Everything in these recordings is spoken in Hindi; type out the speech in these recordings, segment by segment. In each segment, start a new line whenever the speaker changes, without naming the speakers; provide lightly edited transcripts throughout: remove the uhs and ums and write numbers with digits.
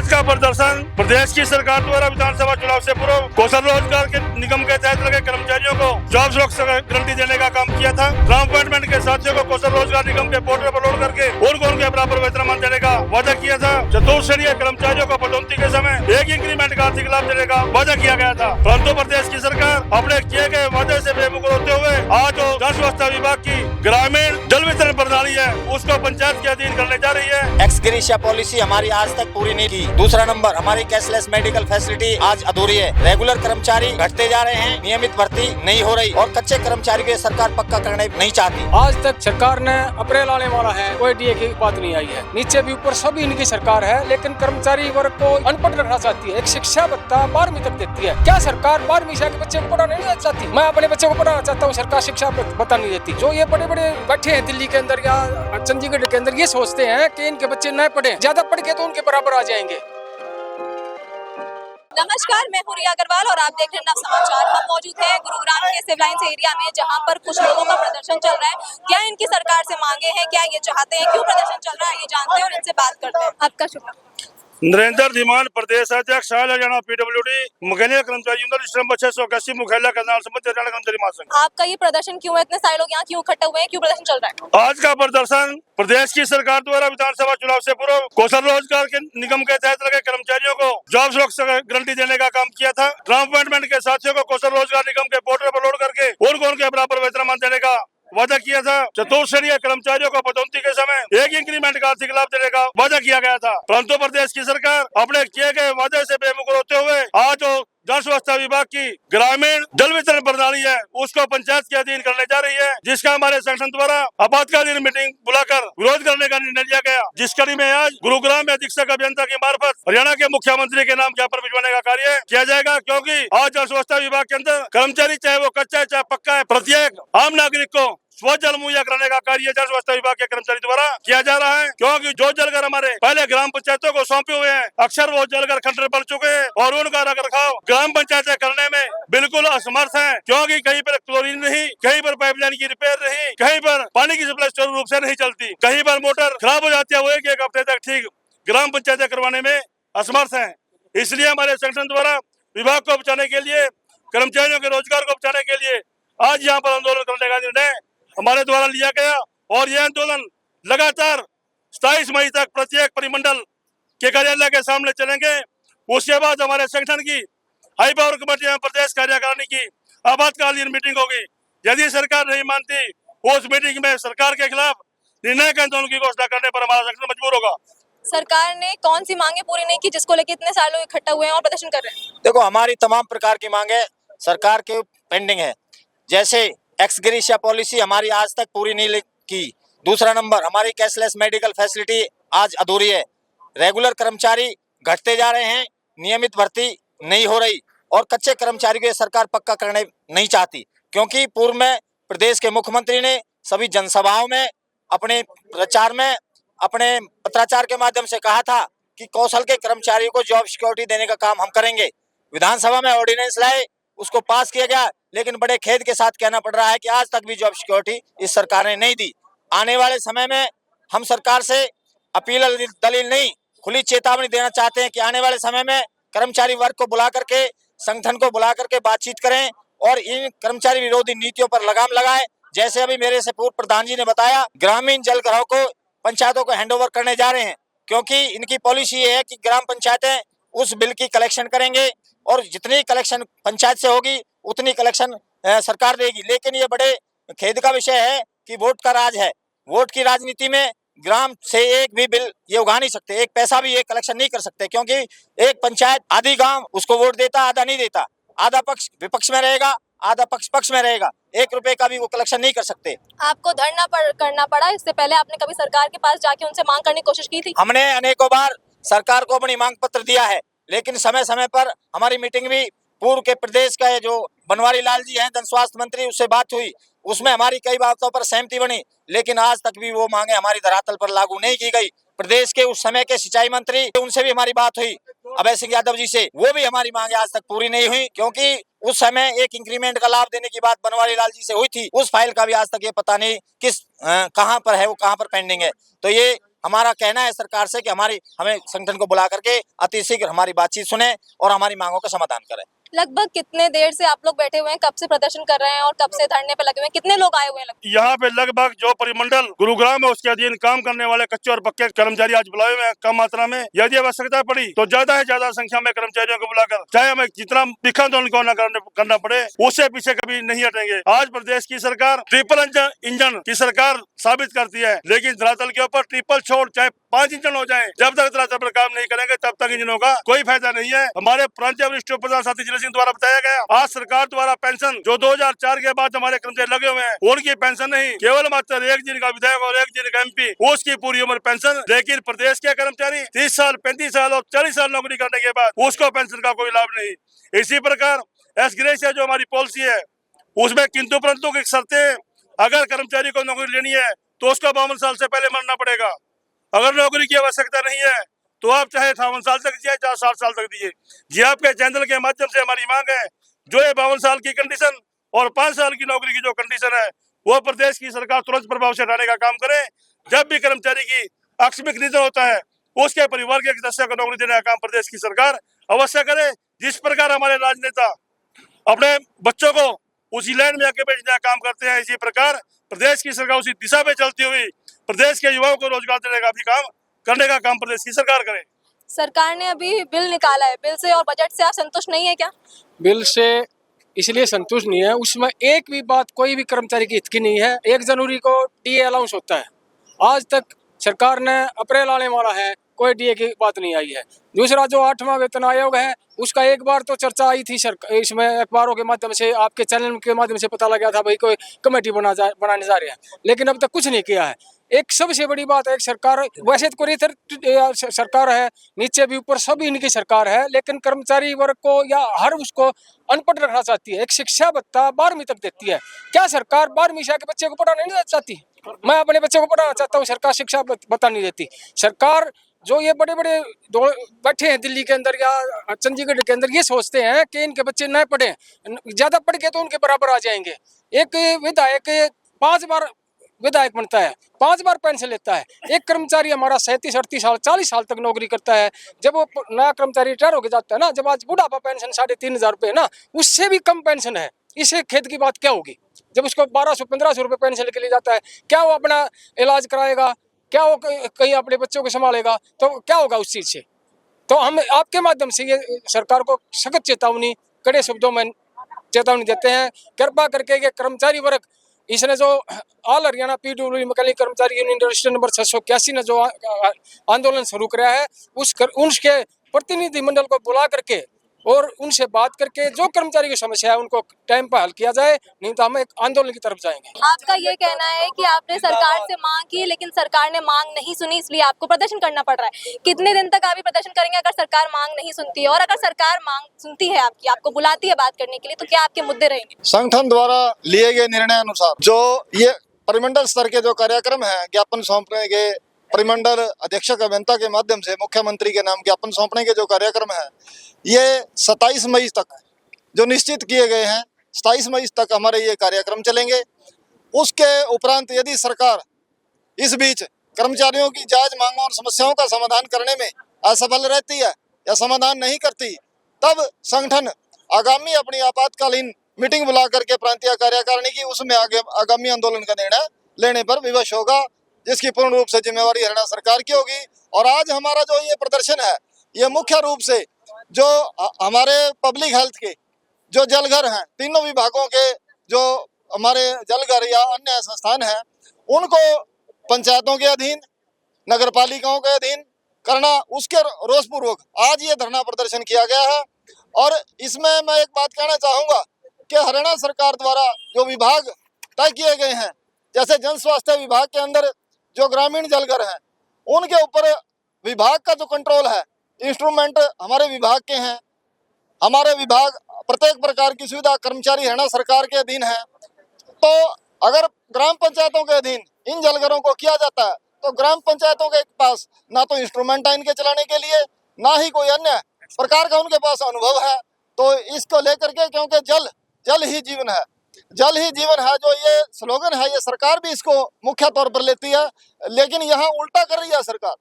आज का प्रदर्शन प्रदेश की सरकार द्वारा विधानसभा चुनाव से पूर्व कौशल रोजगार के निगम के तहत लगे कर्मचारियों को जॉब सुरक्षा गारंटी देने का काम किया था। ग्राम अपॉइंटमेंट के साथियों को कौशल रोजगार निगम के पोर्टल पर लोड करके उनको उनके बराबर वेतन देने का वादा किया था। चतुर्थ श्रेणी कर्मचारियों को पदोन्नति के समय एक इंक्रीमेंट का आर्थिक लाभ देने का वादा किया गया था, परंतु प्रदेश की सरकार अपने किए गए वादे से बेमुख होते हुए आज जो जन स्वास्थ्य विभाग की ग्रामीण जल वितरण प्रणाली है उसको पंचायत के अधीन करने जा रही है।
एक्स ग्रेशिया पॉलिसी हमारी आज तक पूरी नहीं की। दूसरा नंबर, हमारी कैशलेस मेडिकल फैसिलिटी आज अधूरी है। रेगुलर कर्मचारी घटते जा रहे हैं, नियमित भर्ती नहीं हो रही और कच्चे कर्मचारी के सरकार पक्का करने नहीं चाहती।
आज तक सरकार ने अप्रैल आने वाला है, कोई डीए की बात नहीं आई है। नीचे भी ऊपर सभी इनकी सरकार है, लेकिन कर्मचारी वर्ग को अनपढ़ रखना चाहती है। एक शिक्षा भत्ता 12वीं तक देती है। क्या सरकार 12वीं से के बच्चे को पढ़ाना नहीं चाहती? मैं अपने बच्चे को पढ़ाना चाहता हूँ, सरकार शिक्षा भत्ता नहीं देती। जो ये बड़े बड़े बैठे हैं दिल्ली के अंदर या चंडीगढ़ के अंदर, ये सोचते हैं कि इनके बच्चे न पढ़े, ज्यादा पढ़ के तो उनके बराबर आ जाएंगे।
नमस्कार, मैं हूं रिया अग्रवाल और आप देख रहे हैं नव समाचार। हम मौजूद हैं गुरुग्राम के सिविल लाइंस एरिया में, जहां पर कुछ लोगों का प्रदर्शन चल रहा है। क्या इनकी सरकार से मांगे हैं, क्या ये चाहते हैं, क्यों प्रदर्शन चल रहा है, ये जानते हैं और इनसे बात करते हैं। आपका शुभ
नरेंद्र धीमान, प्रदेश अध्यक्ष हरियाणा PWD मुख्यालय कर्मचारी यूनियन श्रम 681 मुख्यालय करनाल संबंध हरियाणा कर्मचारी महासंघ।
आपका ये प्रदर्शन क्यों है? इतने सारे लोग यहाँ क्यों इकट्ठे हुए हैं, क्यों प्रदर्शन चल रहा है?
आज का प्रदर्शन प्रदेश की सरकार द्वारा विधानसभा चुनाव से पूर्व कौशल रोजगार के निगम के तहत लगे कर्मचारियों को जॉब सुरक्षा गारंटी देने का काम किया था। ग्राम अपॉइंटमेंट के साथियों को कौशल रोजगार निगम के पोर्टल पर लोड करके उनको उनके बराबर वेतन देने का वादा किया था। चतुर्थ श्रेणी कर्मचारियों को पदोन्नति के समय एक इंक्रीमेंट का आर्थिक लाभ देने का वादा किया गया था, परंतु प्रदेश की सरकार अपने किए गए वादे से बेमुख होते हुए आज जो जन स्वास्थ्य विभाग की ग्रामीण जल वितरण प्रणाली है उसको पंचायत के अधीन करने जा रही है, जिसका हमारे संगठन द्वारा आपातकालीन मीटिंग बुलाकर विरोध करने का निर्णय लिया गया। जिस कड़ी में आज गुरुग्राम में अधीक्षक अभियंता की मार्फत हरियाणा के मुख्यमंत्री के नाम ज्ञापन भिजवाने का कार्य किया जाएगा, क्योंकि आज जन स्वास्थ्य विभाग के अंदर कर्मचारी चाहे वो कच्चा है चाहे पक्का है, प्रत्येक आम नागरिक को स्वजल मुहैया कराने का कार्य जन स्वास्थ्य विभाग के कर्मचारी द्वारा किया जा रहा है, क्योंकि जो जलघर हमारे पहले ग्राम पंचायतों को सौंपे हुए हैं, अक्सर वो जलघर खंडर बन चुके हैं और उनका रख रखाव ग्राम पंचायतें करने में बिल्कुल असमर्थ हैं, क्योंकि कहीं पर क्लोरीन नहीं, कहीं पर पाइपलाइन की रिपेयर नहीं, कहीं पर पानी की सप्लाई सुचारू रूप से नहीं चलती, कहीं पर मोटर खराब हो जाती है, वो एक हफ्ते तक ठीक ग्राम पंचायतें करवाने में असमर्थ है। इसलिए हमारे संगठन द्वारा विभाग को बचाने के लिए, कर्मचारियों के रोजगार को बचाने के लिए आज यहाँ पर आंदोलन करने का निर्णय हमारे द्वारा लिया गया और यह आंदोलन लगातार 27 मई तक प्रत्येक परिमंडल के कार्यालय के सामने चलेंगे। उसके बाद हमारे संगठन की हाई पावर कमेटी में प्रदेश कार्यकारिणी की आपातकालीन मीटिंग होगी। यदि सरकार नहीं मानती, उस मीटिंग में सरकार के खिलाफ निर्णायक आंदोलन की घोषणा करने पर हमारा संगठन मजबूर होगा।
सरकार ने कौन सी मांगे पूरी नहीं की जिसको लेकर इतने सारे लोग इकट्ठा हुए हैं और प्रदर्शन कर रहे हैं?
देखो, हमारी तमाम प्रकार की मांगे सरकार के पेंडिंग है। जैसे एक्स ग्रेशिया पॉलिसी हमारी आज तक पूरी नहीं की। दूसरा नंबर, हमारी कैशलेस मेडिकल फैसिलिटी आज अधूरी है। रेगुलर कर्मचारी घटते जा रहे हैं, नियमित भर्ती नहीं हो रही और कच्चे कर्मचारी को सरकार पक्का करने नहीं चाहती, क्योंकि पूर्व में प्रदेश के मुख्यमंत्री ने सभी जनसभाओं में, अपने प्रचार में, अपने पत्राचार के माध्यम से कहा था कि कौशल के कर्मचारियों को जॉब सिक्योरिटी देने का काम हम करेंगे। विधानसभा में ऑर्डिनेंस लाए, उसको पास किया गया, लेकिन बड़े खेद के साथ कहना पड़ रहा है कि आज तक भी जॉब सिक्योरिटी इस सरकार ने नहीं दी। आने वाले समय में हम सरकार से अपील दलील नहीं, खुली चेतावनी देना चाहते हैं कि आने वाले समय में कर्मचारी वर्ग को बुला करके, संगठन को बुला करके बातचीत करें और इन कर्मचारी विरोधी नीतियों पर लगाम लगाएं। जैसे अभी मेरे से पूर्व प्रधान जी ने बताया, ग्रामीण जलघरों को पंचायतों को हैंडओवर करने जा रहे हैं, क्योंकि इनकी पॉलिसी ये है कि ग्राम पंचायतें उस बिल की कलेक्शन करेंगे और जितनी कलेक्शन पंचायत से होगी उतनी कलेक्शन सरकार देगी। लेकिन ये बड़े खेद का विषय है कि वोट का राज है। वोट की राजनीति में ग्राम से एक भी बिल ये उगा नहीं सकते, एक पैसा भी ये कलेक्शन नहीं कर सकते, क्योंकि एक पंचायत आधी गांव उसको वोट देता, आधा नहीं देता। आधा पक्ष विपक्ष में रहेगा, आधा पक्ष पक्ष में रहेगा। 1 रुपए का भी वो कलेक्शन नहीं कर सकते।
आपको धरना करना पड़ा, इससे पहले आपने कभी सरकार के पास जाके उनसे मांग करने की कोशिश की थी?
हमने अनेकों बार सरकार को अपनी मांग पत्र दिया है, लेकिन समय समय पर हमारी मीटिंग भी पूर्व के प्रदेश का जो बनवारी लाल जी हैं जन स्वास्थ्य मंत्री, उससे बात हुई, उसमें हमारी कई बातों पर सहमति बनी, लेकिन आज तक भी वो मांगे हमारी धरातल पर लागू नहीं की गई। प्रदेश के उस समय के सिंचाई मंत्री, उनसे भी हमारी बात हुई, अभय सिंह यादव जी से, वो भी हमारी मांगे आज तक पूरी नहीं हुई, क्योंकि उस समय एक इंक्रीमेंट का लाभ देने की बात बनवारी लाल जी से हुई थी। उस फाइल का भी आज तक ये पता नहीं कहाँ पर है, वो कहाँ पर पेंडिंग है। तो ये हमारा कहना है सरकार से कि हमें संगठन को बुला करके अतिशीघ्र हमारी बातचीत सुने और हमारी मांगों का समाधान करें।
लगभग कितने देर से आप लोग बैठे हुए हैं, कब से प्रदर्शन कर रहे हैं और कब से धरने पे लगे हुए हैं, कितने लोग आए हुए हैं?
यहाँ पे लगभग जो परिमंडल गुरुग्राम है उसके अधीन काम करने वाले कच्चे और पक्के कर्मचारी आज बुलाए हुए हैं कम मात्रा में। यदि आवश्यकता पड़ी तो ज्यादा से ज्यादा संख्या में कर्मचारियों को बुलाकर चाहे हमें जितना दिखा तो उनको करना पड़े, उससे पीछे कभी नहीं हटेंगे। आज प्रदेश की सरकार ट्रिपल इंजन की सरकार साबित करती है, लेकिन धरातल के ऊपर ट्रिपल छोड़ चाहे 5 इंजन हो जाए, जब तक धरातल पर काम नहीं करेंगे तब तक इंजनों का कोई फायदा नहीं है। हमारे प्रांतीय वरिष्ठ प्रधान साथी जिले सिंह द्वारा बताया गया, आज सरकार द्वारा पेंशन जो 2004 के बाद हमारे कर्मचारी लगे हुए हैं उनकी पेंशन नहीं, केवल मात्र 1 दिन का विधायक और 1 दिन का MP उसकी पूरी उम्र पेंशन। लेकिन प्रदेश के कर्मचारी 30 साल 35 साल और 40 साल नौकरी करने के बाद उसको पेंशन का कोई लाभ नहीं। इसी प्रकार एस ग्रेशिया जो हमारी पॉलिसी है उसमें किंतु परंतु की शर्तें, अगर कर्मचारी को नौकरी लेनी है तो उसको 52 साल से पहले मरना पड़ेगा। अगर नौकरी की आवश्यकता नहीं है तो आप चाहे 58 साल तक दिए चाहे 60 साल तक दिए। जी आपके चैनल के माध्यम से हमारी मांग है, जो ये 52 साल की कंडीशन और 5 साल की नौकरी की जो कंडीशन है वो प्रदेश की सरकार तुरंत प्रभाव से हटाने का काम करे। जब भी कर्मचारी की आकस्मिक निधन होता है उसके परिवार के एक सदस्य को नौकरी देने का काम प्रदेश की सरकार अवश्य करे। जिस प्रकार हमारे राजनेता अपने बच्चों को उसी लाइन में आगे भेजने का काम करते हैं, इसी प्रकार प्रदेश की सरकार उसी दिशा में चलती हुई प्रदेश के युवाओं को रोजगार देने का भी काम करने का काम प्रदेश की सरकार करे।
सरकार ने अभी बिल निकाला है, बिल से और बजट से आप संतुष्ट नहीं है क्या?
बिल से इसलिए संतुष्ट नहीं है, उसमें एक भी बात कोई भी कर्मचारी की हित की नहीं है। 1 जनवरी को DA अलाउंस होता है, आज तक सरकार ने अप्रैल आने वाला है, कोई DA की बात नहीं आई है। दूसरा जो 8वां वेतन आयोग है उसका एक बार तो चर्चा आई थी इसमें अखबारों के माध्यम से, आपके चैनल के माध्यम से पता लगा था भाई कोई कमेटी बनाने जा रहे हैं, लेकिन अब तक कुछ नहीं किया है। एक सबसे बड़ी बात है, एक सरकार वैसे तो कोई सरकार है, नीचे भी ऊपर सभी इनकी सरकार है, लेकिन कर्मचारी वर्ग को या हर उसको अनपढ़ रखना चाहती है। एक शिक्षा भत्ता 12वीं तक देती है, क्या सरकार 12वीं के बच्चे को पढ़ाना नहीं चाहती? मैं अपने बच्चे को पढ़ाना चाहता हूँ, सरकार शिक्षा भत्ता नहीं देती। सरकार जो ये बड़े बड़े बैठे हैं दिल्ली के अंदर या चंडीगढ़ के अंदर, ये सोचते हैं कि इनके बच्चे न पढ़े, ज्यादा पढ़ के तो उनके बराबर आ जाएंगे। एक विधायक 5 बार विधायक बनता है, 5 बार पेंशन लेता है। एक कर्मचारी हमारा 37 38 साल 40 साल तक नौकरी करता है, जब वो नया कर्मचारी रिटायर होकर जाता है ना, जब आज बुढ़ापा पेंशन 3500 रुपये ना, उससे भी कम पेंशन है। इससे खेद की बात क्या होगी? जब उसको 1200-1500 रुपये पेंशन लेके लिए जाता है, क्या वो अपना इलाज कराएगा? क्या वो कहीं अपने बच्चों को संभालेगा? तो क्या होगा उस चीज से? तो हम आपके माध्यम से ये सरकार को सख्त चेतावनी, कड़े शब्दों में चेतावनी देते हैं, कृपा करके ये कर्मचारी वर्ग, इसने जो ऑल हरियाणा PWD मैकेनिकल कर्मचारी यूनियन रजिस्टर नंबर 681 ने जो आंदोलन शुरू कराया है, उसके प्रतिनिधि मंडल को बुला करके और उनसे बात करके जो कर्मचारी की समस्या है उनको टाइम पर हल किया जाए, नहीं तो हम एक आंदोलन की तरफ जाएंगे।
आपका ये कहना है कि आपने सरकार से मांग की लेकिन सरकार ने मांग नहीं सुनी, इसलिए आपको प्रदर्शन करना पड़ रहा है। कितने दिन तक आप ये प्रदर्शन करेंगे अगर सरकार मांग नहीं सुनती है? और अगर सरकार मांग सुनती है आपकी, आपको बुलाती है बात करने के लिए, तो क्या आपके मुद्दे रहेंगे?
संगठन द्वारा लिए गए निर्णय अनुसार जो ये परिमंडल स्तर के जो कार्यक्रम है, ज्ञापन सौंपने के, परिमंडल अधीक्षक अभियंता के माध्यम से मुख्यमंत्री के नाम ज्ञापन सौंपने के जो कार्यक्रम है, ये 27 मई तक जो निश्चित किए गए हैं, 27 मई तक हमारे ये कार्यक्रम चलेंगे। उसके उपरांत यदि सरकार इस बीच कर्मचारियों की जायज मांगों और समस्याओं का समाधान करने में असफल रहती है या समाधान नहीं करती, तब संगठन आगामी अपनी आपातकालीन मीटिंग बुला करके प्रांतीय कार्यकारिणी की, उसमें आगामी आंदोलन का निर्णय लेने पर विवश होगा, जिसकी पूर्ण रूप से जिम्मेवारी हरियाणा सरकार की होगी। और आज हमारा जो ये प्रदर्शन है, ये मुख्य रूप से जो हमारे पब्लिक हेल्थ के जो जलघर हैं, तीनों विभागों के जो हमारे जलघर या अन्य संस्थान हैं, उनको पंचायतों के अधीन, नगर पालिकाओं के अधीन करना, उसके रोषपूर्वक आज ये धरना प्रदर्शन किया गया है। और इसमें मैं एक बात कहना चाहूँगा कि हरियाणा सरकार द्वारा जो विभाग तय किए गए हैं, जैसे जन स्वास्थ्य विभाग के अंदर जो ग्रामीण जलघर हैं, उनके ऊपर विभाग का जो कंट्रोल है, इंस्ट्रूमेंट हमारे विभाग के हैं। हमारे विभाग प्रत्येक प्रकार की सुविधा कर्मचारी हरियाणा सरकार के अधीन है। तो अगर ग्राम पंचायतों के अधीन इन जलघरों को किया जाता है, तो ग्राम पंचायतों के पास ना तो इंस्ट्रूमेंट है इनके चलाने के लिए, ना ही कोई अन्य प्रकार का उनके पास अनुभव है। तो इसको लेकर के, क्योंकि जल ही जीवन है, जल ही जीवन है जो ये स्लोगन है, ये सरकार भी इसको मुख्य तौर पर लेती है, लेकिन यहाँ उल्टा कर रही है सरकार।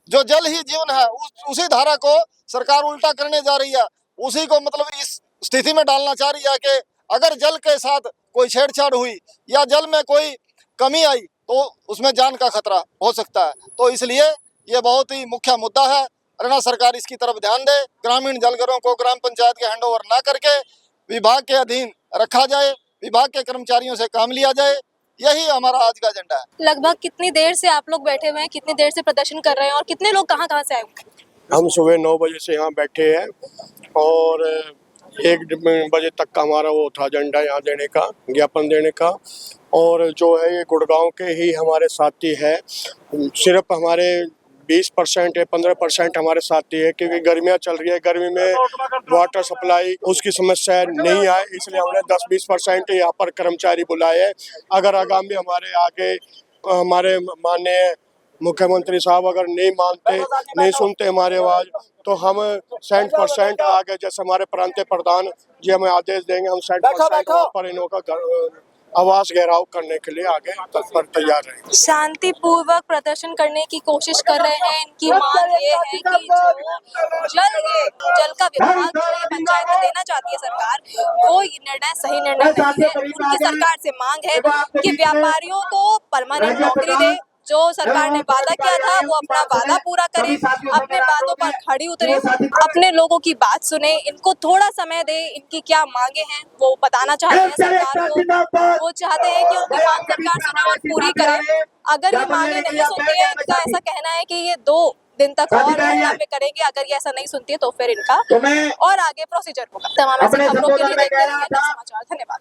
जो जल ही जीवन है उसी धारा को सरकार उल्टा करने जा रही है, उसी को मतलब इस स्थिति में डालना चाह रही है कि अगर जल के साथ कोई छेड़छाड़ हुई या जल में कोई कमी आई तो उसमें जान का खतरा हो सकता है। तो इसलिए ये बहुत ही मुख्य मुद्दा है। हरियाणा सरकार इसकी तरफ ध्यान दे, ग्रामीण जलघरों को ग्राम पंचायत के हैंडओवर ना करके विभाग के अधीन रखा जाए, विभाग के कर्मचारियों से काम लिया जाए। यही हमारा आज का एजेंडा है।
लगभग कितनी देर से आप लोग बैठे हुए हैं, कितनी देर से प्रदर्शन कर रहे हैं और कितने लोग कहाँ कहाँ से आए हुए हैं?
हम सुबह 9 बजे से यहाँ बैठे हैं और 1 बजे तक का हमारा वो था एजेंडा यहाँ देने का, ज्ञापन देने का। और जो है ये गुड़गांव के ही हमारे साथी है, सिर्फ हमारे 20% या 15% हमारे साथी है, क्योंकि गर्मियाँ चल रही है, गर्मी में वाटर सप्लाई उसकी समस्या नहीं आए, इसलिए हमने 10-20% यहाँ पर कर्मचारी बुलाए हैं। अगर आगामी हमारे आगे हमारे माननीय मुख्यमंत्री साहब अगर नहीं मानते, नहीं सुनते हमारे आवाज, तो हम 100% आगे, जैसे हमारे प्रांतीय प्रधान जी हमें आदेश देंगे, हम 100% वहाँ पर इनका आवास घेराव करने के लिए आगे तत्पर तैयार रहेंगे।
शांतिपूर्वक प्रदर्शन करने की कोशिश कर रहे हैं। इनकी मांग ये है कि जो जल का विभाग जो ये पंचायत को देना चाहती है सरकार, वो निर्णय सही निर्णय नहीं है। उनकी सरकार से मांग है कि व्यापारियों को परमानेंट नौकरी दे। जो सरकार ने वादा किया था वो अपना वादा पूरा करे, अपने बातों पर खड़ी उतरे, अपने लोगों की बात सुने, इनको थोड़ा समय दे। इनकी क्या मांगे हैं वो बताना चाहते हैं सरकार को। वो चाहते हैं कि उनकी मांग सरकार सुने और पूरी करे। अगर ये मांगे नहीं सुनती है, इनका ऐसा कहना है कि ये 2 दिन तक और यहाँ पे करेंगे। अगर ये ऐसा नहीं सुनती है तो फिर इनका और आगे प्रोसीजर होगा। तमाम ऐसी खबरों के लिए देखते रहिए नव समाचार। धन्यवाद।